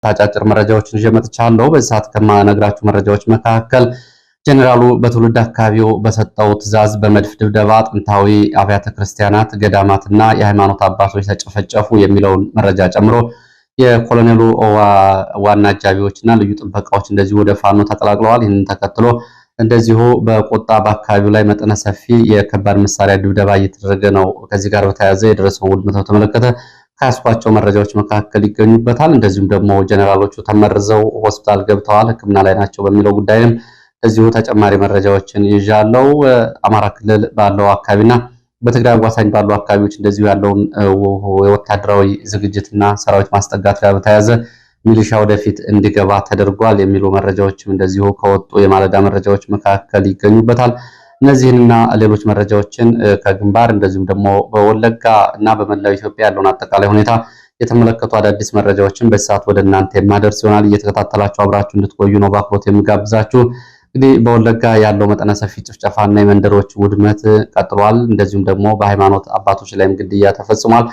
አጫጭር መረጃዎችን ይዤ መጥቻለሁ። በዚህ ሰዓት ከማነግራችሁ መረጃዎች መካከል ጀኔራሉ በትውልድ አካባቢው በሰጠው ትዕዛዝ በመድፍ ድብደባ ጥንታዊ አብያተ ክርስቲያናት፣ ገዳማትና የሃይማኖት አባቶች ተጨፈጨፉ የሚለውን መረጃ ጨምሮ የኮሎኔሉ ዋና አጃቢዎችና ልዩ ጥበቃዎች እንደዚሁ ወደ ፋኖ ተቀላቅለዋል። ይህንን ተከትሎ እንደዚሁ በቆጣ በአካባቢው ላይ መጠነ ሰፊ የከባድ መሳሪያ ድብደባ እየተደረገ ነው። ከዚህ ጋር በተያያዘ የደረሰውን ውድመት በተመለከተ ከያስኳቸው መረጃዎች መካከል ይገኙበታል። እንደዚሁም ደግሞ ጀነራሎቹ ተመርዘው ሆስፒታል ገብተዋል፣ ሕክምና ላይ ናቸው በሚለው ጉዳይም እዚሁ ተጨማሪ መረጃዎችን ይዣለው። አማራ ክልል ባለው አካባቢና በትግራይ አዋሳኝ ባሉ አካባቢዎች እንደዚሁ ያለውን የወታደራዊ ዝግጅትና ሰራዊት ማስጠጋት ጋር በተያያዘ ሚሊሻ ወደፊት እንዲገባ ተደርጓል የሚሉ መረጃዎችም እንደዚሁ ከወጡ የማለዳ መረጃዎች መካከል ይገኙበታል። እነዚህንና ሌሎች መረጃዎችን ከግንባር እንደዚሁም ደግሞ በወለጋ እና በመላው ኢትዮጵያ ያለውን አጠቃላይ ሁኔታ የተመለከቱ አዳዲስ መረጃዎችን በሰዓት ወደ እናንተ የማደርስ ይሆናል። እየተከታተላችሁ አብራችሁ እንድትቆዩ ነው በአክብሮት የምጋብዛችሁ። እንግዲህ በወለጋ ያለው መጠነ ሰፊ ጭፍጨፋና የመንደሮች ውድመት ቀጥሏል። እንደዚሁም ደግሞ በሃይማኖት አባቶች ላይም ግድያ ተፈጽሟል።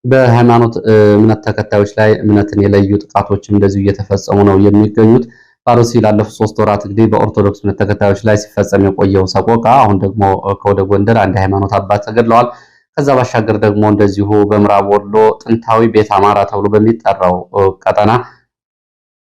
በሃይማኖት እምነት ተከታዮች ላይ እምነትን የለዩ ጥቃቶችም እንደዚሁ እየተፈጸሙ ነው የሚገኙት። በአርሲ ላለፉት 3 ወራት እንግዲህ በኦርቶዶክስ እምነት ተከታዮች ላይ ሲፈጸም የቆየው ሰቆቃ አሁን ደግሞ ከወደ ጎንደር አንድ ሃይማኖት አባት ተገድለዋል። ከዛ ባሻገር ደግሞ እንደዚሁ በምዕራብ ወሎ ጥንታዊ ቤት አማራ ተብሎ በሚጠራው ቀጠና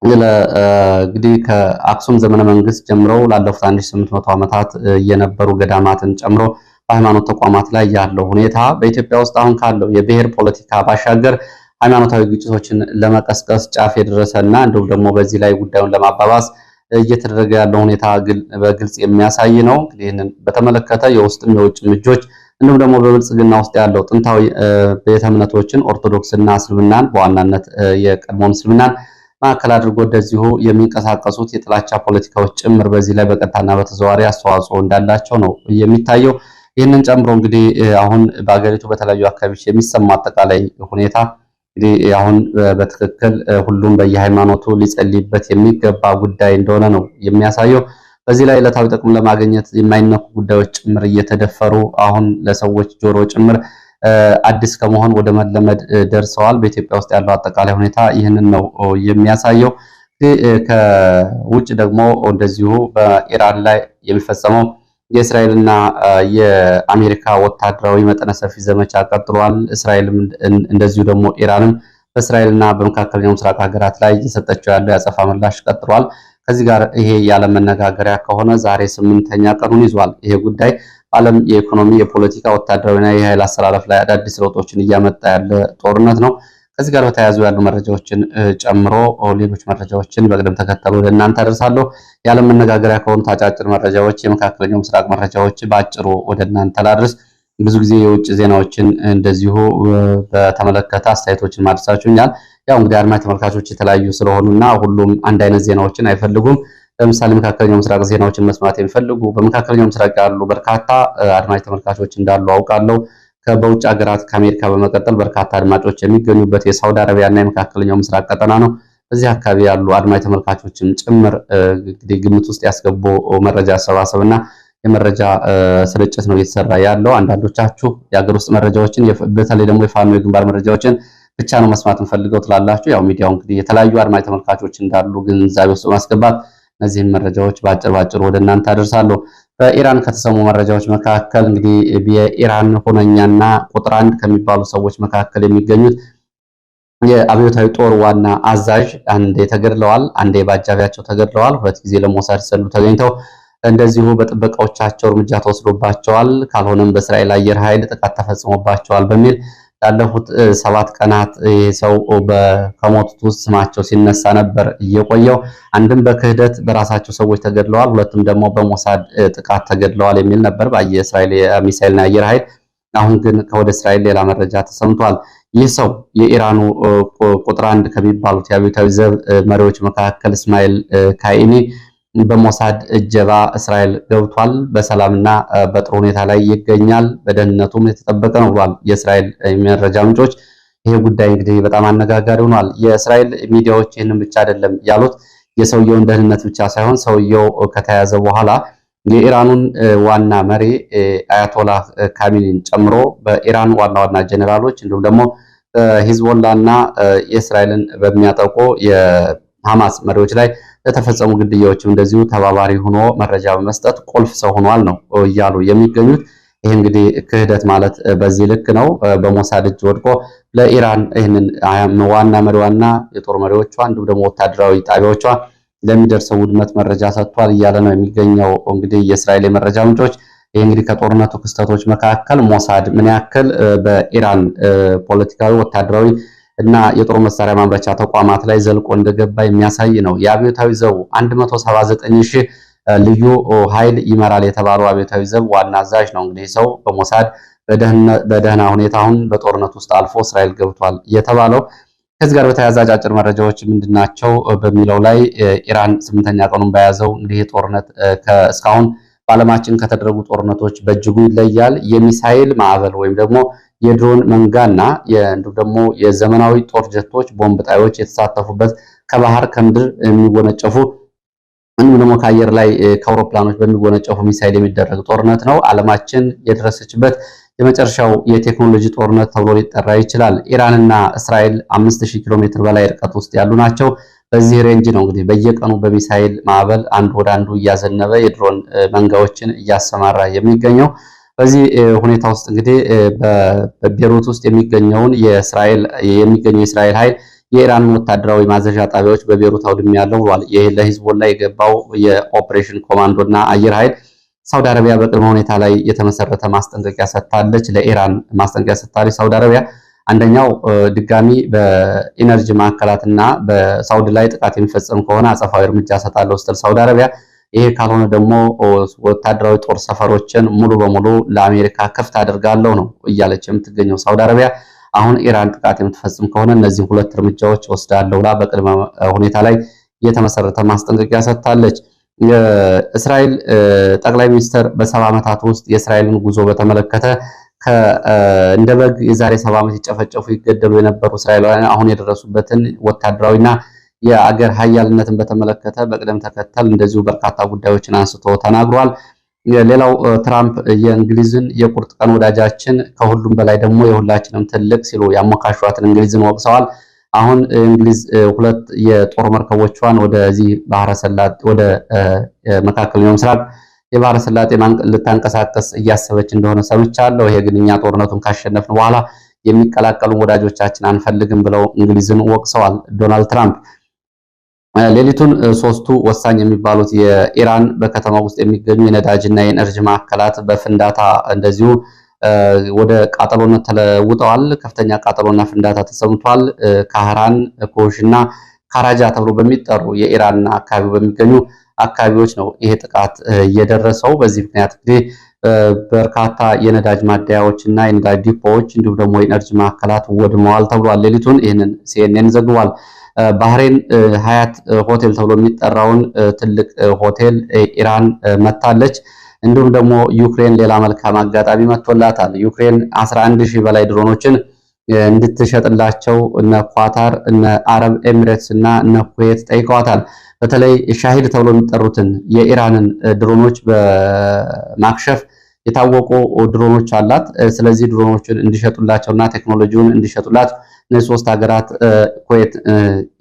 እንግዲህ ከአክሱም ዘመነ መንግስት ጀምረው ላለፉት 1800 ዓመታት የነበሩ ገዳማትን ጨምሮ በሃይማኖት ተቋማት ላይ ያለው ሁኔታ በኢትዮጵያ ውስጥ አሁን ካለው የብሔር ፖለቲካ ባሻገር ሃይማኖታዊ ግጭቶችን ለመቀስቀስ ጫፍ የደረሰና እንዲሁም ደግሞ በዚህ ላይ ጉዳዩን ለማባባስ እየተደረገ ያለው ሁኔታ በግልጽ የሚያሳይ ነው። እንግዲህ ይህንን በተመለከተ የውስጥም የውጭም እጆች እንዲሁም ደግሞ በብልጽግና ውስጥ ያለው ጥንታዊ ቤተ እምነቶችን ኦርቶዶክስና እስልምናን በዋናነት የቀድሞውን እስልምናን ማዕከል አድርጎ እንደዚሁ የሚንቀሳቀሱት የጥላቻ ፖለቲካዎች ጭምር በዚህ ላይ በቀጥታና በተዘዋዋሪ አስተዋጽኦ እንዳላቸው ነው የሚታየው። ይህንን ጨምሮ እንግዲህ አሁን በአገሪቱ በተለያዩ አካባቢዎች የሚሰማ አጠቃላይ ሁኔታ እንግዲህ አሁን በትክክል ሁሉም በየሃይማኖቱ ሊጸልይበት የሚገባ ጉዳይ እንደሆነ ነው የሚያሳየው። በዚህ ላይ ዕለታዊ ጥቅም ለማግኘት የማይነኩ ጉዳዮች ጭምር እየተደፈሩ አሁን ለሰዎች ጆሮ ጭምር አዲስ ከመሆን ወደ መለመድ ደርሰዋል። በኢትዮጵያ ውስጥ ያለው አጠቃላይ ሁኔታ ይህንን ነው የሚያሳየው። ከውጭ ደግሞ እንደዚሁ በኢራን ላይ የሚፈጸመው የእስራኤልና የአሜሪካ ወታደራዊ መጠነ ሰፊ ዘመቻ ቀጥሏል። እስራኤልም እንደዚሁ ደግሞ ኢራንም በእስራኤልና በመካከለኛው ምስራቅ ሀገራት ላይ እየሰጠችው ያለው ያጸፋ ምላሽ ቀጥሏል። ከዚህ ጋር ይሄ የዓለም መነጋገሪያ ከሆነ ዛሬ 8ኛ ቀኑን ይዟል። ይሄ ጉዳይ በዓለም የኢኮኖሚ፣ የፖለቲካ፣ ወታደራዊና የኃይል አሰላለፍ ላይ አዳዲስ ለውጦችን እያመጣ ያለ ጦርነት ነው። ከዚህ ጋር በተያያዙ ያሉ መረጃዎችን ጨምሮ ሌሎች መረጃዎችን በቅደም ተከተል ወደ እናንተ አደርሳለሁ። የዓለም መነጋገሪያ ከሆኑት አጫጭር መረጃዎች የመካከለኛው ምስራቅ መረጃዎች በአጭሩ ወደ እናንተ ላድርስ። ብዙ ጊዜ የውጭ ዜናዎችን እንደዚሁ በተመለከተ አስተያየቶችን ማድረሳችሁኛል። ያው እንግዲህ አድማጭ ተመልካቾች የተለያዩ ስለሆኑና ሁሉም አንድ አይነት ዜናዎችን አይፈልጉም። ለምሳሌ መካከለኛው ምስራቅ ዜናዎችን መስማት የሚፈልጉ በመካከለኛው ምስራቅ ያሉ በርካታ አድማጭ ተመልካቾች እንዳሉ አውቃለሁ። በውጭ ሀገራት ከአሜሪካ በመቀጠል በርካታ አድማጮች የሚገኙበት የሳውዲ አረቢያና የመካከለኛው ምስራቅ ቀጠና ነው። በዚህ አካባቢ ያሉ አድማጭ ተመልካቾችም ጭምር እንግዲህ ግምት ውስጥ ያስገቡ መረጃ አሰባሰብና የመረጃ ስርጭት ነው እየተሰራ ያለው። አንዳንዶቻችሁ የሀገር ውስጥ መረጃዎችን በተለይ ደግሞ የፋኖ የግንባር መረጃዎችን ብቻ ነው መስማት እንፈልገው ትላላችሁ። ያው ሚዲያው እንግዲህ የተለያዩ አድማጭ ተመልካቾች እንዳሉ ግንዛቤ ውስጥ በማስገባት እነዚህን መረጃዎች ባጭር ወደ እናንተ አደርሳለሁ። በኢራን ከተሰሙ መረጃዎች መካከል እንግዲህ የኢራን ሁነኛና ቁጥር 1 ከሚባሉ ሰዎች መካከል የሚገኙት የአብዮታዊ ጦር ዋና አዛዥ አንዴ ተገድለዋል፣ አንዴ በአጃቢያቸው ተገድለዋል። 2 ጊዜ ለሞሳድ ሲሰሉ ተገኝተው እንደዚሁ በጥበቃዎቻቸው እርምጃ ተወስዶባቸዋል። ካልሆነም በእስራኤል አየር ኃይል ጥቃት ተፈጽሞባቸዋል በሚል ላለፉት 7 ቀናት ሰው ከሞቱት ውስጥ ስማቸው ሲነሳ ነበር እየቆየው። አንድም በክህደት በራሳቸው ሰዎች ተገድለዋል፣ ሁለቱም ደግሞ በሞሳድ ጥቃት ተገድለዋል የሚል ነበር በእስራኤል ሚሳኤልና አየር ኃይል። አሁን ግን ከወደ እስራኤል ሌላ መረጃ ተሰምቷል። ይህ ሰው የኢራኑ ቁጥር 1 ከሚባሉት የአብዮታዊ ዘብ መሪዎች መካከል እስማኤል ካኢኒ በሞሳድ እጀባ እስራኤል ገብቷል። በሰላምና በጥሩ ሁኔታ ላይ ይገኛል። በደህንነቱም የተጠበቀ ነው ብሏል የእስራኤል መረጃ ምንጮች። ይሄ ጉዳይ እንግዲህ በጣም አነጋጋሪ ሆኗል። የእስራኤል ሚዲያዎች ይህንን ብቻ አይደለም ያሉት፣ የሰውየውን ደህንነት ብቻ ሳይሆን ሰውየው ከተያዘ በኋላ የኢራኑን ዋና መሪ አያቶላህ ካሚኒን ጨምሮ በኢራን ዋና ጀነራሎች እንዲሁም ደግሞ በሂዝቦላና የእስራኤልን በሚያጠቁ የሐማስ መሪዎች ላይ ለተፈጸሙ ግድያዎችም እንደዚሁ ተባባሪ ሆኖ መረጃ በመስጠት ቁልፍ ሰው ሆኗል ነው እያሉ የሚገኙት። ይህ እንግዲህ ክህደት ማለት በዚህ ልክ ነው። በሞሳድ እጅ ወድቆ ለኢራን ይህንን ዋና መሪዋና የጦር መሪዎቿ እንዲሁም ደግሞ ወታደራዊ ጣቢያዎቿ ለሚደርሰው ውድመት መረጃ ሰጥቷል እያለ ነው የሚገኘው እንግዲህ የእስራኤል የመረጃ ምንጮች። ይህ እንግዲህ ከጦርነቱ ክስተቶች መካከል ሞሳድ ምን ያክል በኢራን ፖለቲካዊ፣ ወታደራዊ እና የጦር መሳሪያ ማምረቻ ተቋማት ላይ ዘልቆ እንደገባ የሚያሳይ ነው። የአብዮታዊ ዘቡ 179,000 ልዩ ኃይል ይመራል የተባለው አብዮታዊ ዘብ ዋና አዛዥ ነው። እንግዲህ ሰው በሞሳድ በደህና ሁኔታ አሁን በጦርነት ውስጥ አልፎ እስራኤል ገብቷል የተባለው። ከዚህ ጋር በተያያዘ አጫጭር መረጃዎች ምንድናቸው በሚለው ላይ ኢራን 8ኛ ቀኑን በያዘው እንግዲህ ጦርነት እስካሁን በዓለማችን ከተደረጉ ጦርነቶች በእጅጉ ይለያል። የሚሳኤል ማዕበል ወይም ደግሞ የድሮን መንጋና እንዲሁም ደግሞ የዘመናዊ ጦር ጀቶች፣ ቦምብ ጣዮች የተሳተፉበት ከባህር ከምድር የሚወነጨፉ እንዲሁም ደግሞ ከአየር ላይ ከአውሮፕላኖች በሚወነጨፉ ሚሳኤል የሚደረግ ጦርነት ነው። ዓለማችን የደረሰችበት የመጨረሻው የቴክኖሎጂ ጦርነት ተብሎ ሊጠራ ይችላል። ኢራንና እስራኤል 5000 ኪሎ ሜትር በላይ ርቀት ውስጥ ያሉ ናቸው። በዚህ ሬንጅ ነው እንግዲህ በየቀኑ በሚሳኤል ማዕበል አንዱ ወደ አንዱ እያዘነበ የድሮን መንጋዎችን እያሰማራ የሚገኘው። በዚህ ሁኔታ ውስጥ እንግዲህ በቤሩት ውስጥ የሚገኘው የእስራኤል ኃይል የኢራንን ወታደራዊ ማዘዣ ጣቢያዎች በቤሩት አውድም ያለው ብሏል። ይህ ለሂዝቦላ የገባው የኦፕሬሽን ኮማንዶና አየር ኃይል ሳውዲ አረቢያ በቅድመ ሁኔታ ላይ የተመሰረተ ማስጠንቀቂያ ሰጥታለች። ለኢራን ማስጠንቀቂያ ሰጥታለች ሳውዲ አረቢያ። አንደኛው ድጋሚ በኢነርጂ ማዕከላትና በሳውዲ ላይ ጥቃት የሚፈጸም ከሆነ አጸፋዊ እርምጃ ሰጣለሁ ስትል ሳውዲ አረቢያ፣ ይሄ ካልሆነ ደግሞ ወታደራዊ ጦር ሰፈሮችን ሙሉ በሙሉ ለአሜሪካ ክፍት አድርጋለሁ ነው እያለች የምትገኘው ሳውዲ አረቢያ። አሁን ኢራን ጥቃት የምትፈጽም ከሆነ እነዚህ ሁለት እርምጃዎች ወስዳለሁ ብላ በቅድመ ሁኔታ ላይ የተመሰረተ ማስጠንቀቂያ ሰጥታለች። እስራኤል ጠቅላይ ሚኒስትር በ70 ዓመታት ውስጥ የእስራኤልን ጉዞ በተመለከተ እንደ በግ የዛሬ 70 ዓመት ይጨፈጨፉ ይገደሉ የነበሩ እስራኤላውያን አሁን የደረሱበትን ወታደራዊና የአገር ሀያልነትን በተመለከተ በቅደም ተከተል እንደዚሁ በርካታ ጉዳዮችን አንስቶ ተናግሯል። ሌላው ትራምፕ የእንግሊዝን የቁርጥ ቀን ወዳጃችን ከሁሉም በላይ ደግሞ የሁላችንም ትልቅ ሲሉ ያሞካሿትን እንግሊዝን ወቅሰዋል። አሁን እንግሊዝ ሁለት የጦር መርከቦቿን ወደዚህ ባህረ ሰላጤ ወደ መካከለኛው ምስራቅ የባህረ ሰላጤ ልታንቀሳቀስ እያሰበች እንደሆነ ሰምቻለሁ። ይሄ ግን እኛ ጦርነቱን ካሸነፍን በኋላ የሚቀላቀሉ ወዳጆቻችን አንፈልግም ብለው እንግሊዝን ወቅሰዋል ዶናልድ ትራምፕ። ሌሊቱን ሶስቱ ወሳኝ የሚባሉት የኢራን በከተማ ውስጥ የሚገኙ የነዳጅና የኤነርጂ ማዕከላት በፍንዳታ እንደዚሁ ወደ ቃጠሎነት ተለውጠዋል። ከፍተኛ ቃጠሎና ፍንዳታ ተሰምቷል። ካህራን፣ ኮሽና ካራጃ ተብሎ በሚጠሩ የኢራን አካባቢ በሚገኙ አካባቢዎች ነው ይሄ ጥቃት እየደረሰው። በዚህ ምክንያት እንግዲህ በርካታ የነዳጅ ማደያዎችና የነዳጅ ዲፖዎች እንዲሁም ደግሞ የኤነርጂ ማዕከላት ወድመዋል ተብሏል። ሌሊቱን ይህንን ሲኤንኤን ዘግቧል። ባህሬን ሀያት ሆቴል ተብሎ የሚጠራውን ትልቅ ሆቴል ኢራን መታለች። እንዲሁም ደግሞ ዩክሬን ሌላ መልካም አጋጣሚ መጥቶላታል። ዩክሬን 11,000 በላይ ድሮኖችን እንድትሸጥላቸው እነ ኳታር፣ እነ አረብ ኤሚሬትስ እና እነ ኩዌት ጠይቀዋታል። በተለይ ሻሂድ ተብሎ የሚጠሩትን የኢራንን ድሮኖች በማክሸፍ የታወቁ ድሮኖች አላት። ስለዚህ ድሮኖችን እንዲሸጡላቸውና ቴክኖሎጂውን እንዲሸጡላት እነዚህ ሶስት ሀገራት ኩዌት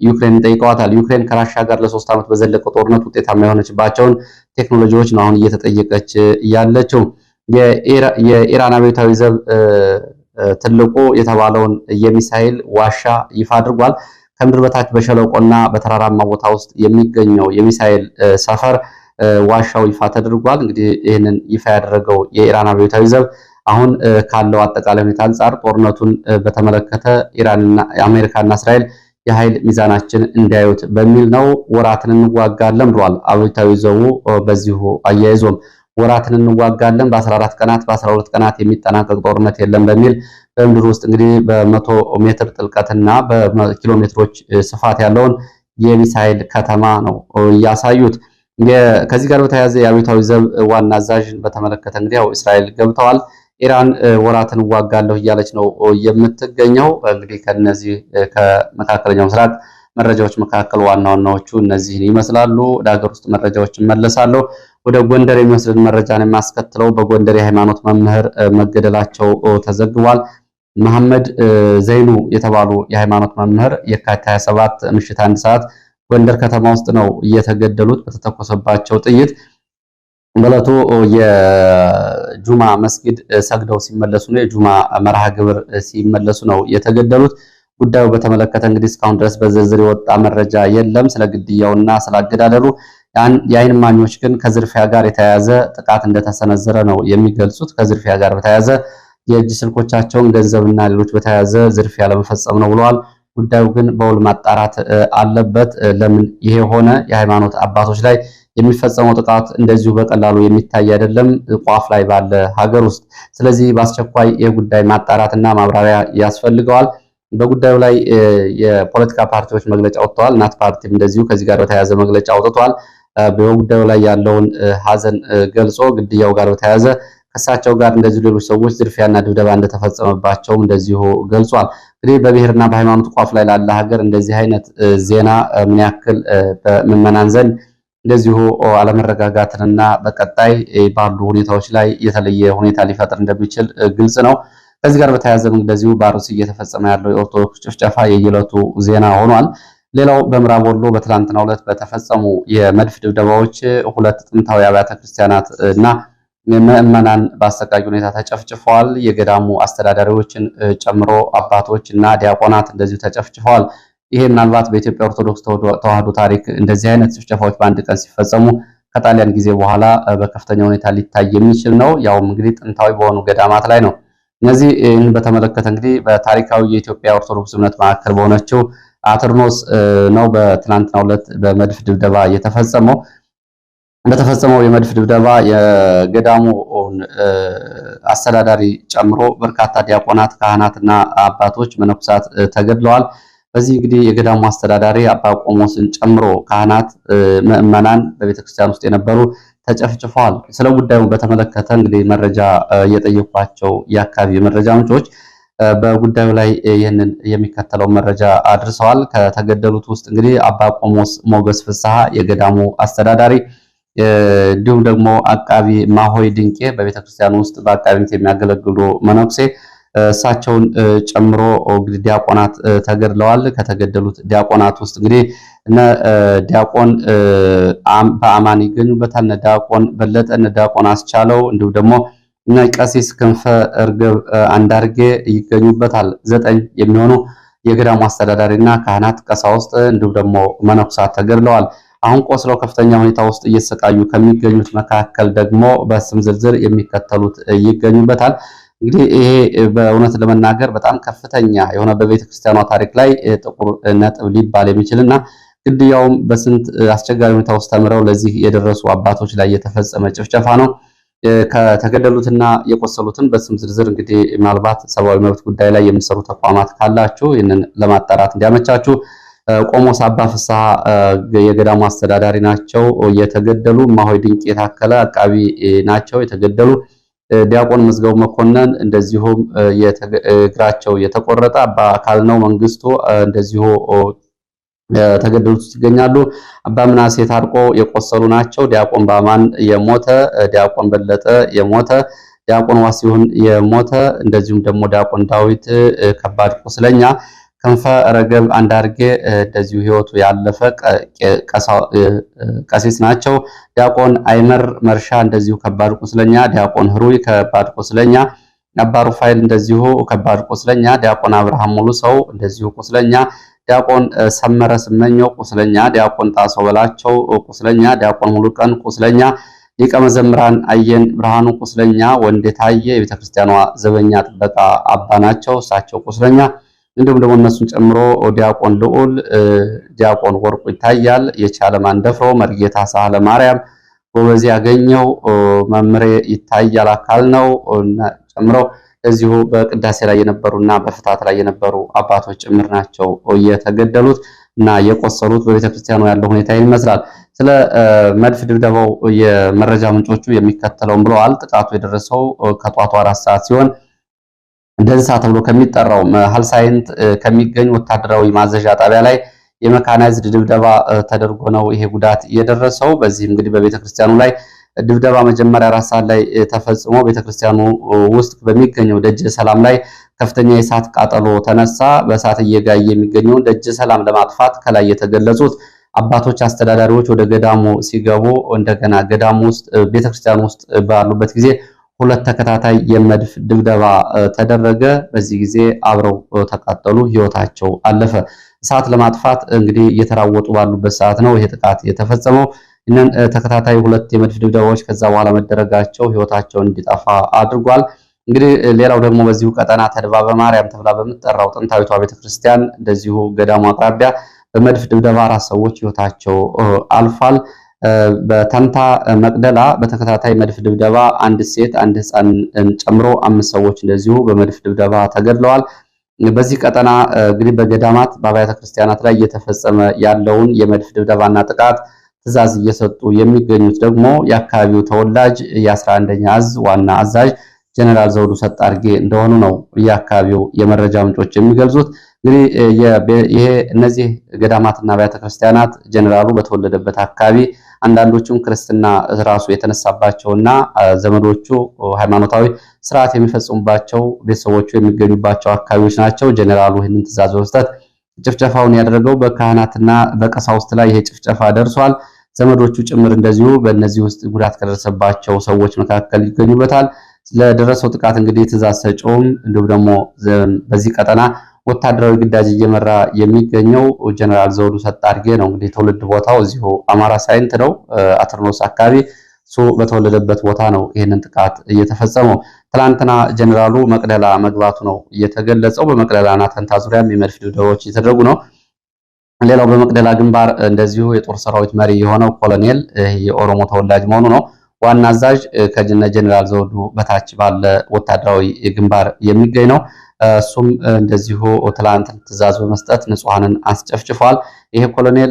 ዩክሬን ጠይቀዋታል። ዩክሬን ከራሻ ጋር ለ3 ዓመት በዘለቀው ጦርነት ውጤታማ የሆነችባቸውን ቴክኖሎጂዎች ነው አሁን እየተጠየቀች ያለችው። የኢራን አብዮታዊ ዘብ ትልቁ የተባለውን የሚሳኤል ዋሻ ይፋ አድርጓል። ከምድር በታች በሸለቆና በተራራማ ቦታ ውስጥ የሚገኘው የሚሳኤል ሰፈር ዋሻው ይፋ ተደርጓል። እንግዲህ ይህንን ይፋ ያደረገው የኢራን አብዮታዊ ዘብ አሁን ካለው አጠቃላይ ሁኔታ አንጻር ጦርነቱን በተመለከተ ኢራንና አሜሪካና እስራኤል የኃይል ሚዛናችን እንዲያዩት በሚል ነው። ወራትን እንዋጋለን ብሏል አብዮታዊ ዘቡ። በዚሁ አያይዞም ወራትን እንዋጋለን፣ በ14 ቀናት በ12 ቀናት የሚጠናቀቅ ጦርነት የለም በሚል በምድር ውስጥ እንግዲህ በ100 ሜትር ጥልቀትና በኪሎ ሜትሮች ስፋት ያለውን የሚሳኤል ከተማ ነው እያሳዩት። ከዚህ ጋር በተያያዘ የአብዮታዊ ዘብ ዋና አዛዥን በተመለከተ እንግዲህ ያው እስራኤል ገብተዋል። ኢራን ወራትን እዋጋለሁ እያለች ነው የምትገኘው። እንግዲህ ከነዚህ ከመካከለኛው ምስራቅ መረጃዎች መካከል ዋና ዋናዎቹ እነዚህን ይመስላሉ። ወደ ሀገር ውስጥ መረጃዎች እመለሳለሁ። ወደ ጎንደር የሚወስድን መረጃን የማስከትለው በጎንደር የሃይማኖት መምህር መገደላቸው ተዘግቧል። መሐመድ ዘይኑ የተባሉ የሃይማኖት መምህር የካቲት 27 ምሽት 1 ሰዓት ጎንደር ከተማ ውስጥ ነው የተገደሉት በተተኮሰባቸው ጥይት። በዕለቱ የጁማ መስጊድ ሰግደው ሲመለሱ ነው የጁማ መርሃ ግብር ሲመለሱ ነው የተገደሉት። ጉዳዩ በተመለከተ እንግዲህ እስካሁን ድረስ በዝርዝር የወጣ መረጃ የለም ስለ ግድያውና ስለ አገዳደሉ። የዓይን እማኞች ግን ከዝርፊያ ጋር የተያያዘ ጥቃት እንደተሰነዘረ ነው የሚገልጹት። ከዝርፊያ ጋር በተያያዘ የእጅ ስልኮቻቸውን ገንዘብና ሌሎች በተያያዘ ዝርፊያ ለመፈጸም ነው ብለዋል። ጉዳዩ ግን በውል ማጣራት አለበት። ለምን ይሄ ሆነ? የሃይማኖት አባቶች ላይ የሚፈጸመው ጥቃት እንደዚሁ በቀላሉ የሚታይ አይደለም ቋፍ ላይ ባለ ሀገር ውስጥ። ስለዚህ በአስቸኳይ የጉዳይ ማጣራትና ማብራሪያ ያስፈልገዋል። በጉዳዩ ላይ የፖለቲካ ፓርቲዎች መግለጫ ወጥተዋል። እናት ፓርቲም እንደዚሁ ከዚህ ጋር በተያያዘ መግለጫ አውጥቷል። በጉዳዩ ላይ ያለውን ሀዘን ገልጾ ግድያው ጋር በተያያዘ ከእሳቸው ጋር እንደዚሁ ሌሎች ሰዎች ዝርፊያና ድብደባ እንደተፈጸመባቸውም እንደዚሁ ገልጿል። እንግዲህ በብሔርና በሃይማኖት ቋፍ ላይ ላለ ሀገር እንደዚህ አይነት ዜና ምን ያክል በምዕመናን ዘንድ እንደዚሁ አለመረጋጋትንና በቀጣይ ባሉ ሁኔታዎች ላይ የተለየ ሁኔታ ሊፈጥር እንደሚችል ግልጽ ነው። ከዚህ ጋር በተያያዘም እንደዚሁ በአርሲ እየተፈጸመ ያለው የኦርቶዶክስ ጭፍጨፋ የየዕለቱ ዜና ሆኗል። ሌላው በምዕራብ ወሎ በትላንትናው ዕለት በተፈጸሙ የመድፍ ድብደባዎች 2 ጥንታዊ አብያተ ክርስቲያናት እና ምዕመናን በአሰቃቂ ሁኔታ ተጨፍጭፈዋል። የገዳሙ አስተዳዳሪዎችን ጨምሮ አባቶች እና ዲያቆናት እንደዚሁ ተጨፍጭፈዋል። ይሄ ምናልባት በኢትዮጵያ ኦርቶዶክስ ተዋሕዶ ታሪክ እንደዚህ አይነት ጭፍጨፋዎች በአንድ ቀን ሲፈጸሙ ከጣሊያን ጊዜ በኋላ በከፍተኛ ሁኔታ ሊታይ የሚችል ነው። ያውም እንግዲህ ጥንታዊ በሆኑ ገዳማት ላይ ነው። እነዚህ ይህን በተመለከተ እንግዲህ በታሪካዊ የኢትዮጵያ ኦርቶዶክስ እምነት ማዕከል በሆነችው አትርኖስ ነው በትናንትናው ዕለት በመድፍ ድብደባ የተፈጸመው። በተፈጸመው የመድፍ ድብደባ የገዳሙ አስተዳዳሪ ጨምሮ በርካታ ዲያቆናት፣ ካህናትና አባቶች መነኩሳት ተገድለዋል። በዚህ እንግዲህ የገዳሙ አስተዳዳሪ አባ ቆሞስን ጨምሮ ካህናት፣ ምዕመናን በቤተክርስቲያን ውስጥ የነበሩ ተጨፍጭፈዋል። ስለ ጉዳዩ በተመለከተ እንግዲህ መረጃ የጠየቋቸው የአካባቢ የመረጃ ምንጮች በጉዳዩ ላይ ይህንን የሚከተለው መረጃ አድርሰዋል። ከተገደሉት ውስጥ እንግዲህ አባ ቆሞስ ሞገስ ፍስሐ የገዳሙ አስተዳዳሪ፣ እንዲሁም ደግሞ አቃቢ ማሆይ ድንቄ በቤተክርስቲያኑ ውስጥ በአቃቢነት የሚያገለግሉ መነኩሴ እሳቸውን ጨምሮ እንግዲህ ዲያቆናት ተገድለዋል። ከተገደሉት ዲያቆናት ውስጥ እንግዲህ እነ ዲያቆን በአማን ይገኙበታል። እነ ዲያቆን በለጠ፣ እነ ዲያቆን አስቻለው እንዲሁም ደግሞ እነ ቀሲስ ክንፈ እርግብ አንዳርጌ ይገኙበታል። 9 የሚሆኑ የገዳሙ አስተዳዳሪና ካህናት፣ ቀሳውስት እንዲሁም ደግሞ መነኩሳት ተገድለዋል። አሁን ቆስለው ከፍተኛ ሁኔታ ውስጥ እየተሰቃዩ ከሚገኙት መካከል ደግሞ በስም ዝርዝር የሚከተሉት ይገኙበታል። እንግዲህ ይሄ በእውነት ለመናገር በጣም ከፍተኛ የሆነ በቤተ ክርስቲያኗ ታሪክ ላይ ጥቁር ነጥብ ሊባል የሚችልና ግድያውም በስንት አስቸጋሪ ሁኔታ ውስጥ ተምረው ለዚህ የደረሱ አባቶች ላይ የተፈጸመ ጭፍጨፋ ነው። ከተገደሉትና የቆሰሉትን በስም ዝርዝር እንግዲህ ምናልባት ሰብአዊ መብት ጉዳይ ላይ የሚሰሩ ተቋማት ካላችሁ ይህንን ለማጣራት እንዲያመቻችሁ ቆሞስ አባ ፍስሐ የገዳሙ አስተዳዳሪ ናቸው የተገደሉ። ማሆይ ድንቅ የታከለ አቃቢ ናቸው የተገደሉ። ዲያቆን መዝገቡ መኮንን እንደዚሁም እግራቸው የተቆረጠ አባ አካል ነው መንግስቱ እንደዚሁ ተገደሉት ይገኛሉ። አባ ምናሴ ታርቆ የቆሰሉ ናቸው። ዲያቆን ባማን የሞተ፣ ዲያቆን በለጠ የሞተ፣ ዲያቆን ዋሲሁን የሞተ እንደዚሁም ደግሞ ዲያቆን ዳዊት ከባድ ቁስለኛ፣ ክንፈ ረገብ አንዳርጌ እንደዚሁ ህይወቱ ያለፈ ቀሲስ ናቸው። ዲያቆን አይመር መርሻ እንደዚሁ ከባድ ቁስለኛ፣ ዲያቆን ህሩይ ከባድ ቁስለኛ፣ አባ ሩፋኤል እንደዚሁ ከባድ ቁስለኛ፣ ዲያቆን አብርሃም ሙሉ ሰው እንደዚሁ ቁስለኛ፣ ዲያቆን ሰመረ ስመኘው ቁስለኛ፣ ዲያቆን ጣሰው በላቸው ቁስለኛ፣ ዲያቆን ሙሉቀን ቁስለኛ፣ ሊቀ መዘምራን አየን ብርሃኑ ቁስለኛ፣ ወንዴ ታየ የቤተክርስቲያኗ ዘበኛ ጥበቃ አባ ናቸው እሳቸው ቁስለኛ፣ እንዲሁም ደግሞ እነሱን ጨምሮ ዲያቆን ልዑል፣ ዲያቆን ወርቁ ይታያል፣ የቻለ ማንደፍሮ፣ መርጌታ ሳህለ ማርያም፣ ጎበዜ ያገኘው፣ መምሬ ይታያል አካል ነው ጨምሮ እዚሁ በቅዳሴ ላይ የነበሩና በፍታት ላይ የነበሩ አባቶች ጭምር ናቸው የተገደሉት እና የቆሰሉት። በቤተክርስቲያኑ ያለው ሁኔታ ይመስላል። ስለ መድፍ ድብደባው የመረጃ ምንጮቹ የሚከተለውን ብለዋል። ጥቃቱ የደረሰው ከጧቱ 4 ሰዓት ሲሆን ደንሳ ተብሎ ከሚጠራው መሀል ሳይንት ከሚገኝ ወታደራዊ ማዘዣ ጣቢያ ላይ የመካናይዝድ ድብደባ ተደርጎ ነው ይሄ ጉዳት የደረሰው። በዚህም እንግዲህ በቤተክርስቲያኑ ላይ ድብደባ መጀመሪያ 4 ሰዓት ላይ ተፈጽሞ ቤተክርስቲያኑ ውስጥ በሚገኘው ደጀ ሰላም ላይ ከፍተኛ የእሳት ቃጠሎ ተነሳ። በእሳት እየጋየ የሚገኘውን ደጀ ሰላም ለማጥፋት ከላይ የተገለጹት አባቶች አስተዳዳሪዎች ወደ ገዳሙ ሲገቡ እንደገና ገዳሙ ውስጥ ቤተክርስቲያን ውስጥ ባሉበት ጊዜ ሁለት ተከታታይ የመድፍ ድብደባ ተደረገ። በዚህ ጊዜ አብረው ተቃጠሉ፣ ህይወታቸው አለፈ። እሳት ለማጥፋት እንግዲህ እየተራወጡ ባሉበት ሰዓት ነው ይሄ ጥቃት የተፈጸመው። እነን ተከታታይ ሁለት የመድፍ ድብደባዎች ከዛ በኋላ መደረጋቸው ህይወታቸውን እንዲጠፋ አድርጓል። እንግዲህ ሌላው ደግሞ በዚሁ ቀጠና ተድባበ ማርያም ተብላ በምትጠራው ጥንታዊቷ ቤተክርስቲያን እንደዚሁ ገዳሙ አቅራቢያ በመድፍ ድብደባ 4 ሰዎች ህይወታቸው አልፏል። በተንታ መቅደላ በተከታታይ መድፍ ድብደባ አንድ ሴት አንድ ህፃን ጨምሮ 5 ሰዎች እንደዚሁ በመድፍ ድብደባ ተገድለዋል። በዚህ ቀጠና እንግዲህ በገዳማት በአብያተ ክርስቲያናት ላይ እየተፈጸመ ያለውን የመድፍ ድብደባና ጥቃት ትዕዛዝ እየሰጡ የሚገኙት ደግሞ የአካባቢው ተወላጅ የ11ኛ እዝ ዋና አዛዥ ጀነራል ዘውዱ ሰጣርጌ እንደሆኑ ነው የአካባቢው የመረጃ ምንጮች የሚገልጹት። እንግዲህ ይሄ እነዚህ ገዳማትና አብያተ ክርስቲያናት ጀነራሉ በተወለደበት አካባቢ አንዳንዶቹም ክርስትና ራሱ የተነሳባቸውና ዘመዶቹ ሃይማኖታዊ ስርዓት የሚፈጽሙባቸው ቤተሰቦቹ የሚገኙባቸው አካባቢዎች ናቸው። ጀነራሉ ይህንን ትዕዛዝ በመስጠት ጭፍጨፋውን ያደረገው በካህናትና በቀሳውስት ላይ ይሄ ጭፍጨፋ ደርሷል። ዘመዶቹ ጭምር እንደዚሁ በእነዚህ ውስጥ ጉዳት ከደረሰባቸው ሰዎች መካከል ይገኙበታል። ለደረሰው ጥቃት እንግዲህ ትዕዛዝ ሰጪውም እንዲሁም ደግሞ በዚህ ቀጠና ወታደራዊ ግዳጅ እየመራ የሚገኘው ጀነራል ዘውዱ ሰጣርጌ ነው። እንግዲህ ትውልድ ቦታው እዚሁ አማራ ሳይንት ነው፣ አትርኖስ አካባቢ። እሱ በተወለደበት ቦታ ነው ይህንን ጥቃት እየተፈጸመው። ትላንትና ጀነራሉ መቅደላ መግባቱ ነው እየተገለጸው። በመቅደላና ተንታ ዙሪያም የመድፍ ድብደባዎች እየተደረጉ ነው። ሌላው በመቅደላ ግንባር እንደዚሁ የጦር ሰራዊት መሪ የሆነው ኮሎኔል የኦሮሞ ተወላጅ መሆኑ ነው ዋና አዛዥ ከጀነራል ዘውዱ በታች ባለ ወታደራዊ ግንባር የሚገኝ ነው። እሱም እንደዚሁ ትላንት ትዕዛዝ በመስጠት ንጹሃንን አስጨፍጭፏል። ይሄ ኮሎኔል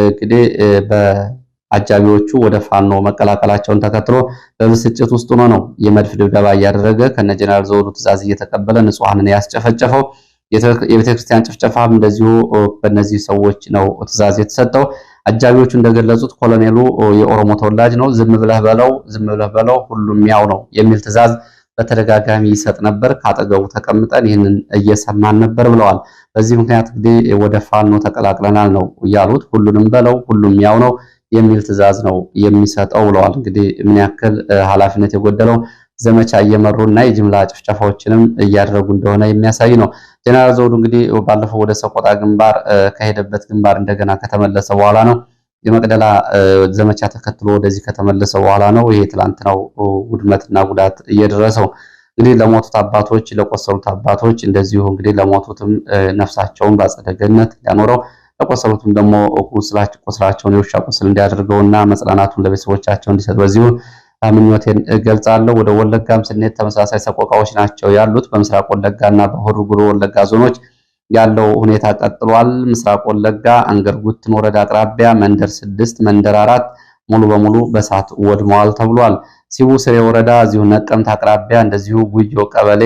እንግዲህ በአጃቢዎቹ ወደ ፋኖ መቀላቀላቸውን ተከትሎ በብስጭት ውስጥ ሆኖ ነው የመድፍ ድብደባ እያደረገ ከነ ጀነራል ዘውዱ ትዕዛዝ እየተቀበለ ንጹሃንን ያስጨፈጨፈው። የቤተክርስቲያን ጭፍጨፋም እንደዚሁ በእነዚህ ሰዎች ነው ትዕዛዝ የተሰጠው። አጃቢዎቹ እንደገለጹት ኮሎኔሉ የኦሮሞ ተወላጅ ነው፣ ዝም ብለህ በለው ሁሉም ያው ነው የሚል ትዕዛዝ በተደጋጋሚ ይሰጥ ነበር። ካጠገቡ ተቀምጠን ይህንን እየሰማን ነበር ብለዋል። በዚህ ምክንያት እንግዲህ ወደ ፋኖ ተቀላቅለናል ነው ያሉት። ሁሉንም በለው ሁሉም ያው ነው የሚል ትዕዛዝ ነው የሚሰጠው ብለዋል። እንግዲህ ምን ያክል ኃላፊነት የጎደለው ዘመቻ እየመሩና የጅምላ ጭፍጨፋዎችንም እያደረጉ እንደሆነ የሚያሳይ ነው። ጀነራል ዘውዱ እንግዲህ ባለፈው ወደ ሰቆጣ ግንባር ከሄደበት ግንባር እንደገና ከተመለሰ በኋላ ነው የመቅደላ ዘመቻ ተከትሎ ወደዚህ ከተመለሰ በኋላ ነው ይሄ ትላንትናው ውድመትና ጉዳት እየደረሰው። እንግዲህ ለሞቱት አባቶች፣ ለቆሰሉት አባቶች እንደዚሁ እንግዲህ ለሞቱትም ነፍሳቸውን በአጸደ ገነት ያኖረው፣ ለቆሰሉትም ደግሞ ቁስላቸውን የውሻ ቁስል እንዲያደርገውና መጽናናቱን ለቤተሰቦቻቸው እንዲሰጥ በዚሁ ምኞቴን እገልጻለሁ። ወደ ወለጋም ስንሄድ ተመሳሳይ ሰቆቃዎች ናቸው ያሉት። በምስራቅ ወለጋና በሆሮ ጉዱሩ ወለጋ ዞኖች ያለው ሁኔታ ቀጥሏል። ምስራቅ ወለጋ አንገርጉትን ወረዳ አቅራቢያ መንደር 6 መንደር 4 ሙሉ በሙሉ በእሳት ወድመዋል ተብሏል። ሲቡ ስሬ ወረዳ እዚሁ ነቀምት አቅራቢያ እንደዚሁ ጉዮ ቀበሌ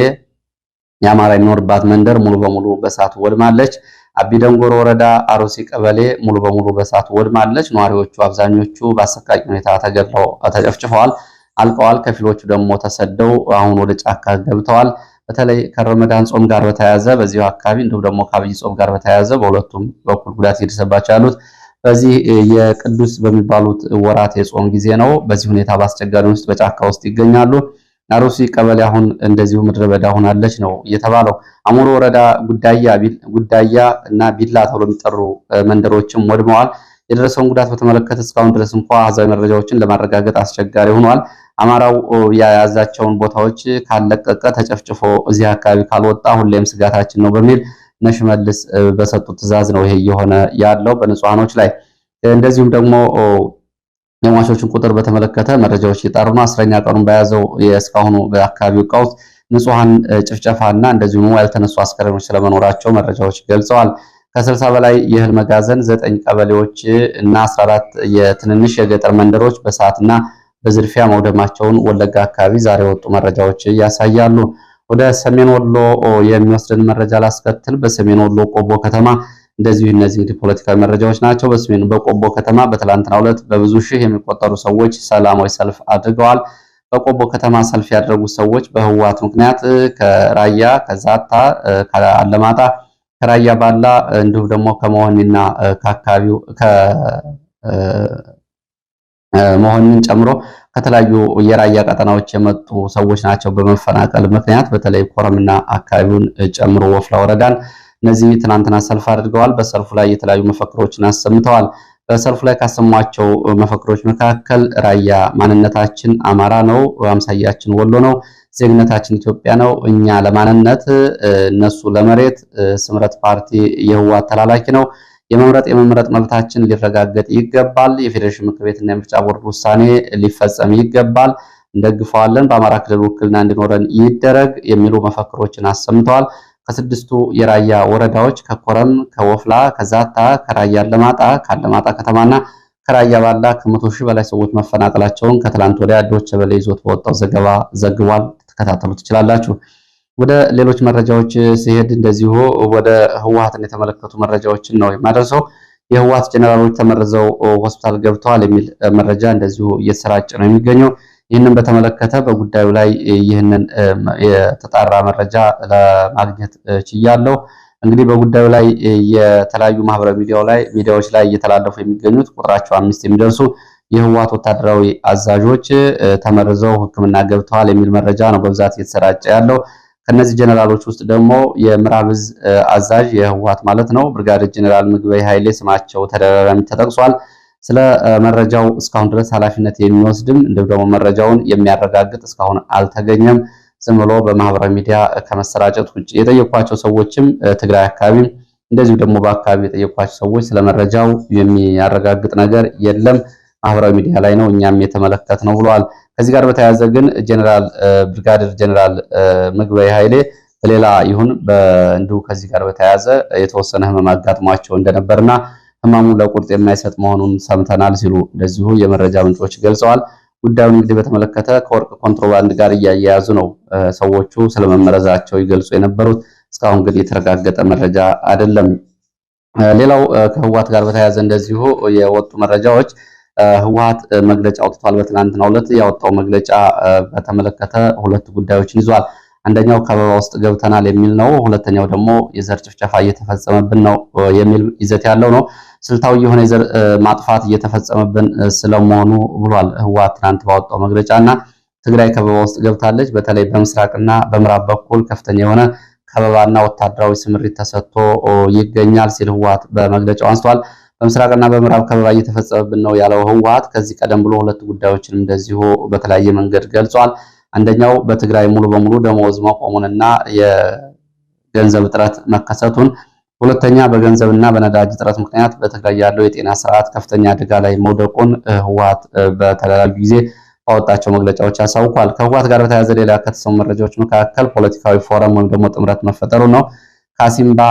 የአማራ የሚኖርባት መንደር ሙሉ በሙሉ በእሳት ወድማለች። አቢደንጎር ወረዳ አሮሲ ቀበሌ ሙሉ በሙሉ በእሳት ወድማለች። ነዋሪዎቹ አብዛኞቹ በአሰቃቂ ሁኔታ ተገድለው ተጨፍጭፈዋል፣ አልቀዋል። ከፊሎቹ ደግሞ ተሰደው አሁን ወደ ጫካ ገብተዋል። በተለይ ከረመዳን ጾም ጋር በተያያዘ በዚሁ አካባቢ እንዲሁም ደግሞ ከአብይ ጾም ጋር በተያያዘ በሁለቱም በኩል ጉዳት እየደረሰባቸው ያሉት በዚህ የቅዱስ በሚባሉት ወራት የጾም ጊዜ ነው። በዚህ ሁኔታ በአስቸጋሪ ውስጥ በጫካ ውስጥ ይገኛሉ። አሮሲ ቀበሌ አሁን እንደዚሁ ምድረ በዳ ሆናለች ነው የተባለው። አሙሮ ወረዳ ጉዳያ እና ቢላ ተብሎ የሚጠሩ መንደሮችም ወድመዋል። የደረሰውን ጉዳት በተመለከተ እስካሁን ድረስ እንኳ አሃዛዊ መረጃዎችን ለማረጋገጥ አስቸጋሪ ሆኗል። አማራው የያዛቸውን ቦታዎች ካለቀቀ ተጨፍጭፎ እዚህ አካባቢ ካልወጣ ሁሌም ስጋታችን ነው በሚል ነሽመልስ በሰጡት ትዕዛዝ ነው ይሄ እየሆነ ያለው በንጹሃኖች ላይ። እንደዚሁም ደግሞ የሟቾችን ቁጥር በተመለከተ መረጃዎች እየጣሩ ነው። 10ኛ ቀኑን በያዘው የእስካሁኑ በአካባቢው ቀውስ ንጹሃን ጭፍጨፋና እንደዚሁም ያልተነሱ አስከሬኖች ስለመኖራቸው መረጃዎች ገልጸዋል። ከ60 በላይ የእህል መጋዘን 9 ቀበሌዎች እና 14 የትንንሽ የገጠር መንደሮች በእሳትና በዝርፊያ መውደማቸውን ወለጋ አካባቢ ዛሬ ወጡ መረጃዎች ያሳያሉ። ወደ ሰሜን ወሎ የሚወስደን መረጃ ላስከትል። በሰሜን ወሎ ቆቦ ከተማ እንደዚሁ እነዚህ እንግዲህ ፖለቲካዊ መረጃዎች ናቸው። በሰሜን በቆቦ ከተማ በትላንትናው ዕለት በብዙ ሺህ የሚቆጠሩ ሰዎች ሰላማዊ ሰልፍ አድርገዋል። በቆቦ ከተማ ሰልፍ ያደረጉ ሰዎች በህወሓት ምክንያት ከራያ ከዛታ ከአለማጣ ከራያ ባላ እንዲሁም ደግሞ ከመሆንና ከአካባቢው ከመሆንን ጨምሮ ከተለያዩ የራያ ቀጠናዎች የመጡ ሰዎች ናቸው። በመፈናቀል ምክንያት በተለይ ኮረምና አካባቢውን ጨምሮ ወፍላ ወረዳን እነዚህ ትናንትና ሰልፍ አድርገዋል። በሰልፉ ላይ የተለያዩ መፈክሮችን አሰምተዋል። በሰልፉ ላይ ካሰሟቸው መፈክሮች መካከል ራያ ማንነታችን አማራ ነው፣ አምሳያችን ወሎ ነው፣ ዜግነታችን ኢትዮጵያ ነው፣ እኛ ለማንነት እነሱ ለመሬት፣ ስምረት ፓርቲ የህወሓት ተላላኪ ነው፣ የመምረጥ መብታችን ሊረጋገጥ ይገባል፣ የፌዴሬሽን ምክር ቤትና የምርጫ ቦርድ ውሳኔ ሊፈጸም ይገባል፣ እንደግፈዋለን፣ በአማራ ክልል ውክልና እንዲኖረን ይደረግ የሚሉ መፈክሮችን አሰምተዋል። ከስድስቱ የራያ ወረዳዎች ከኮረም፣ ከወፍላ፣ ከዛታ፣ ከራያ አለማጣ፣ ከአለማጣ ከተማና ከራያ ባላ ከ100 ሺህ በላይ ሰዎች መፈናቀላቸውን ከትላንት ወዲያ ዶይቼ ቬለ ይዞት በወጣው ዘገባ ዘግቧል። ተከታተሉ ትችላላችሁ። ወደ ሌሎች መረጃዎች ሲሄድ እንደዚሁ ወደ ህወሓትን የተመለከቱ መረጃዎችን ነው የማደርሰው። የህወሓት ጀነራሎች ተመርዘው ሆስፒታል ገብተዋል የሚል መረጃ እንደዚሁ እየተሰራጨ ነው የሚገኘው። ይህንን በተመለከተ በጉዳዩ ላይ ይህንን የተጣራ መረጃ ለማግኘት ችያለሁ። እንግዲህ በጉዳዩ ላይ የተለያዩ ማህበራዊ ሚዲያዎች ላይ እየተላለፉ የሚገኙት ቁጥራቸው 5 የሚደርሱ የህወሓት ወታደራዊ አዛዦች ተመርዘው ሕክምና ገብተዋል የሚል መረጃ ነው በብዛት እየተሰራጨ ያለው። ከነዚህ ጀነራሎች ውስጥ ደግሞ የምዕራብ ዕዝ አዛዥ የህወሓት ማለት ነው ብርጋዴር ጀነራል ምግበይ ኃይሌ ስማቸው ተደጋጋሚ ተጠቅሷል። ስለ መረጃው እስካሁን ድረስ ኃላፊነት የሚወስድም እንዲሁም ደግሞ መረጃውን የሚያረጋግጥ እስካሁን አልተገኘም። ዝም ብሎ በማህበራዊ ሚዲያ ከመሰራጨት ውጭ የጠየኳቸው ሰዎችም ትግራይ አካባቢ እንደዚሁ ደግሞ በአካባቢ የጠየኳቸው ሰዎች ስለ መረጃው የሚያረጋግጥ ነገር የለም፣ ማህበራዊ ሚዲያ ላይ ነው እኛም የተመለከት ነው ብለዋል። ከዚህ ጋር በተያያዘ ግን ብርጋዴር ጀነራል ምግበይ ኃይሌ በሌላ ይሁን እንዲሁ ከዚህ ጋር በተያያዘ የተወሰነ ህመም አጋጥሟቸው እንደነበርና ህመሙ ለቁርጥ የማይሰጥ መሆኑን ሰምተናል ሲሉ እንደዚሁ የመረጃ ምንጮች ገልጸዋል። ጉዳዩን እንግዲህ በተመለከተ ከወርቅ ኮንትሮባንድ ጋር እያያያዙ ነው ሰዎቹ ስለመመረዛቸው ይገልጹ የነበሩት። እስካሁን ግን የተረጋገጠ መረጃ አይደለም። ሌላው ከህወሓት ጋር በተያያዘ እንደዚሁ የወጡ መረጃዎች ህወሓት መግለጫ አውጥቷል። በትናንትናው ዕለት ያወጣው መግለጫ በተመለከተ ሁለት ጉዳዮችን ይዟል። አንደኛው ከበባ ውስጥ ገብተናል የሚል ነው። ሁለተኛው ደግሞ የዘር ጭፍጨፋ እየተፈጸመብን ነው የሚል ይዘት ያለው ነው። ስልታዊ የሆነ የዘር ማጥፋት እየተፈጸመብን ስለመሆኑ ብሏል ህወሓት ትናንት ባወጣው መግለጫና ትግራይ ከበባ ውስጥ ገብታለች፣ በተለይ በምስራቅና በምዕራብ በኩል ከፍተኛ የሆነ ከበባና ወታደራዊ ስምሪት ተሰጥቶ ይገኛል ሲል ህወሓት በመግለጫው አንስቷል። በምስራቅና በምዕራብ ከበባ እየተፈጸመብን ነው ያለው ህወሓት ከዚህ ቀደም ብሎ ሁለት ጉዳዮችንም እንደዚሁ በተለያየ መንገድ ገልጿል። አንደኛው በትግራይ ሙሉ በሙሉ ደመወዝ መቆሙንና የገንዘብ እጥረት መከሰቱን፣ ሁለተኛ በገንዘብና በነዳጅ እጥረት ምክንያት በትግራይ ያለው የጤና ስርዓት ከፍተኛ አደጋ ላይ መውደቁን ህወሓት በተለያዩ ጊዜ ባወጣቸው መግለጫዎች ያሳውቋል። ከህወሓት ጋር በተያያዘ ሌላ ከተሰሙ መረጃዎች መካከል ፖለቲካዊ ፎረም ወይም ደግሞ ጥምረት መፈጠሩ ነው። ካሲምባ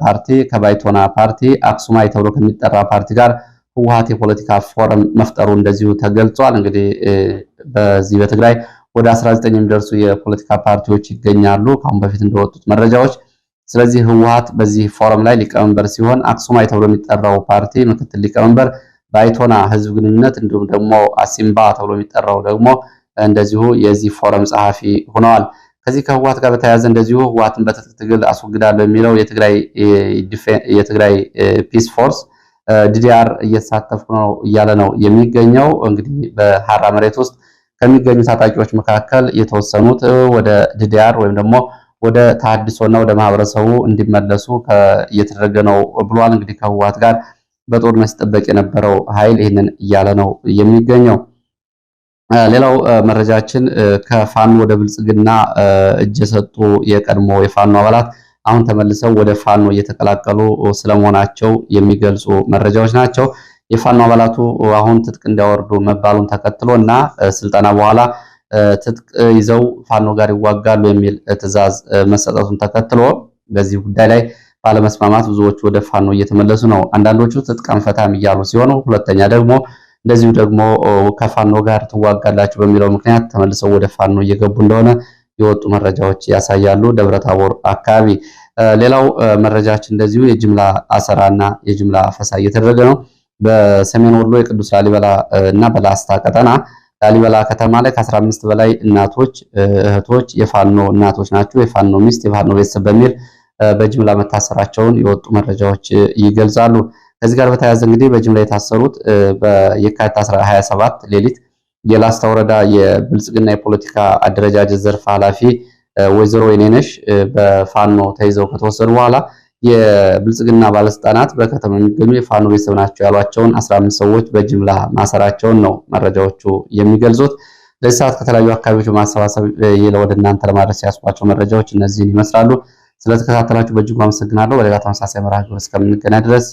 ፓርቲ ከባይቶና ፓርቲ አክሱማይ ተብሎ ከሚጠራ ፓርቲ ጋር ህወሓት የፖለቲካ ፎረም መፍጠሩ እንደዚሁ ተገልጿል። እንግዲህ በዚህ በትግራይ ወደ 19 የሚደርሱ የፖለቲካ ፓርቲዎች ይገኛሉ ከአሁን በፊት እንደወጡት መረጃዎች። ስለዚህ ህወሓት በዚህ ፎረም ላይ ሊቀመንበር ሲሆን አክሱማይ ተብሎ የሚጠራው ፓርቲ ምክትል ሊቀመንበር፣ ባይቶና ህዝብ ግንኙነት እንዲሁም ደግሞ አሲምባ ተብሎ የሚጠራው ደግሞ እንደዚሁ የዚህ ፎረም ጸሐፊ ሆነዋል። ከዚህ ከህወሓት ጋር በተያያዘ እንደዚሁ ህወሓትን በትጥቅ ትግል አስወግዳለሁ የሚለው የትግራይ ፒስ ፎርስ ዲዲአር እየተሳተፍኩ ነው እያለ ነው የሚገኘው። እንግዲህ በሐራ መሬት ውስጥ ከሚገኙ ታጣቂዎች መካከል የተወሰኑት ወደ ዲዲአር ወይም ደግሞ ወደ ተሐድሶና ወደ ማህበረሰቡ እንዲመለሱ እየተደረገ ነው ብሏል። እንግዲህ ከህወሓት ጋር በጦርነት ሲጠበቅ የነበረው ኃይል ይህንን እያለ ነው የሚገኘው። ሌላው መረጃችን ከፋኖ ወደ ብልጽግና እጅ የሰጡ የቀድሞ የፋኖ አባላት አሁን ተመልሰው ወደ ፋኖ እየተቀላቀሉ ስለመሆናቸው የሚገልጹ መረጃዎች ናቸው። የፋኖ አባላቱ አሁን ትጥቅ እንዲያወርዱ መባሉን ተከትሎ እና ስልጠና በኋላ ትጥቅ ይዘው ፋኖ ጋር ይዋጋሉ የሚል ትዕዛዝ መሰጠቱን ተከትሎ በዚህ ጉዳይ ላይ ባለመስማማት ብዙዎቹ ወደ ፋኖ እየተመለሱ ነው። አንዳንዶቹ ትጥቅ አንፈታም እያሉ ሲሆኑ፣ ሁለተኛ ደግሞ እንደዚሁ ደግሞ ከፋኖ ጋር ትዋጋላችሁ በሚለው ምክንያት ተመልሰው ወደ ፋኖ እየገቡ እንደሆነ የወጡ መረጃዎች ያሳያሉ። ደብረታቦር አካባቢ ሌላው መረጃችን እንደዚሁ የጅምላ አሰራና የጅምላ አፈሳ እየተደረገ ነው። በሰሜን ወሎ የቅዱስ ላሊበላ እና በላስታ ቀጠና ላሊበላ ከተማ ላይ ከ15 በላይ እናቶች እህቶች የፋኖ እናቶች ናቸው፣ የፋኖ ሚስት፣ የፋኖ ቤተሰብ በሚል በጅምላ መታሰራቸውን የወጡ መረጃዎች ይገልጻሉ። ከዚህ ጋር በተያያዘ እንግዲህ በጅምላ የታሰሩት በየካቲት 27 ሌሊት የላስታ ወረዳ የብልጽግና የፖለቲካ አደረጃጀት ዘርፍ ኃላፊ ወይዘሮ የኔነሽ በፋኖ ተይዘው ከተወሰዱ በኋላ የብልጽግና ባለስልጣናት በከተማ የሚገኙ የፋኖ ቤተሰብ ናቸው ያሏቸውን 15 ሰዎች በጅምላ ማሰራቸውን ነው መረጃዎቹ የሚገልጹት። ለዚህ ሰዓት ከተለያዩ አካባቢዎች በማሰባሰብ ወደ እናንተ ለማድረስ ያስኳቸው መረጃዎች እነዚህን ይመስላሉ። ስለተከታተላችሁ በእጅጉ አመሰግናለሁ። በሌላ ተመሳሳይ መርሃ ግብር እስከምንገናኝ ድረስ